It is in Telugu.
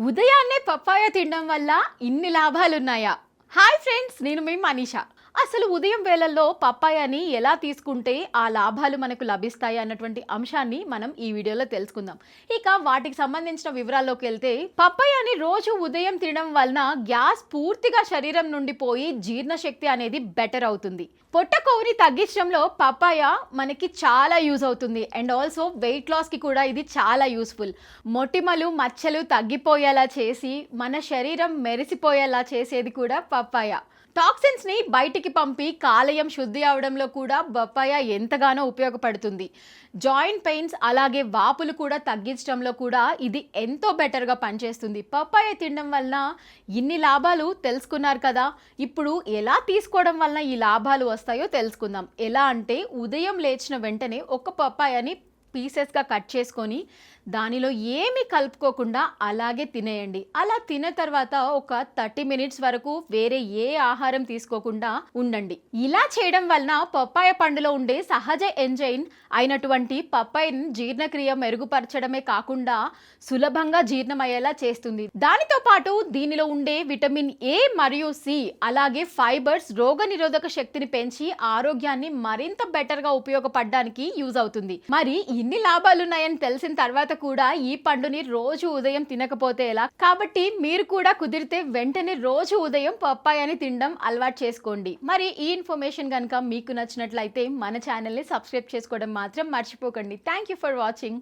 ఉదయాన్నే పప్పాయ తినడం వల్ల ఇన్ని లాభాలున్నాయా? హాయ్ ఫ్రెండ్స్, నేను మీ మనీషా. అసలు ఉదయం వేళల్లో పప్పాయని ఎలా తీసుకుంటే ఆ లాభాలు మనకు లభిస్తాయి అన్నటువంటి అంశాన్ని మనం ఈ వీడియోలో తెలుసుకుందాం. ఇక వాటికి సంబంధించిన వివరాల్లోకి వెళ్తే, పప్పాయని రోజు ఉదయం తినడం వలన గ్యాస్ పూర్తిగా శరీరం నుండి పోయి జీర్ణశక్తి అనేది బెటర్ అవుతుంది. పొట్ట కొవ్వుని తగ్గించడంలో పప్పాయ మనకి చాలా యూజ్ అవుతుంది. అండ్ ఆల్సో వెయిట్ లాస్కి కూడా ఇది చాలా యూస్ఫుల్. మొటిమలు మచ్చలు తగ్గిపోయేలా చేసి మన శరీరం మెరిసిపోయేలా చేసేది కూడా పప్పాయ. టాక్సిన్స్ని బయటికి పంపి కాలేయం శుద్ధి అవడంలో కూడా పప్పాయ ఎంతగానో ఉపయోగపడుతుంది. జాయింట్ పెయిన్స్ అలాగే వాపులు కూడా తగ్గించడంలో కూడా ఇది ఎంతో బెటర్గా పనిచేస్తుంది. పప్పాయ తినడం వలన ఇన్ని లాభాలు తెలుసుకున్నారు కదా. ఇప్పుడు ఎలా తీసుకోవడం వలన ఈ లాభాలు వస్తాయో తెలుసుకుందాం. ఎలా అంటే, ఉదయం లేచిన వెంటనే ఒక పప్పాయని పీసెస్గా కట్ చేసుకొని దానిలో ఏమీ కలుపుకోకుండా అలాగే తినేయండి. అలా తిన్న తర్వాత ఒక 30 మినిట్స్ వరకు వేరే ఏ ఆహారం తీసుకోకుండా ఉండండి. ఇలా చేయడం వలన పప్పాయ పండులో ఉండే సహజ ఎంజైమ్ అయినటువంటి పప్పాయని జీర్ణక్రియ మెరుగుపరచడమే కాకుండా సులభంగా జీర్ణమయ్యేలా చేస్తుంది. దానితో పాటు దీనిలో ఉండే విటమిన్ ఏ మరియు సి అలాగే ఫైబర్స్ రోగనిరోధక శక్తిని పెంచి ఆరోగ్యాన్ని మరింత బెటర్గా ఉపయోగపడడానికి యూజ్ అవుతుంది. మరి ఇన్ని లాభాలున్నాయని తెలిసిన తర్వాత కూడా ఈ పండుని రోజు ఉదయం తినకపోతే ఎలా? కాబట్టి మీరు కూడా కుదిరితే వెంటనే రోజు ఉదయం పప్పాయని తినడం అలవాటు చేసుకోండి. మరి ఈ ఇన్ఫర్మేషన్ కనుక మీకు నచ్చినట్లయితే మన ఛానల్ని సబ్స్క్రైబ్ చేసుకోవడం మాత్రం మర్చిపోకండి. Thank you for watching.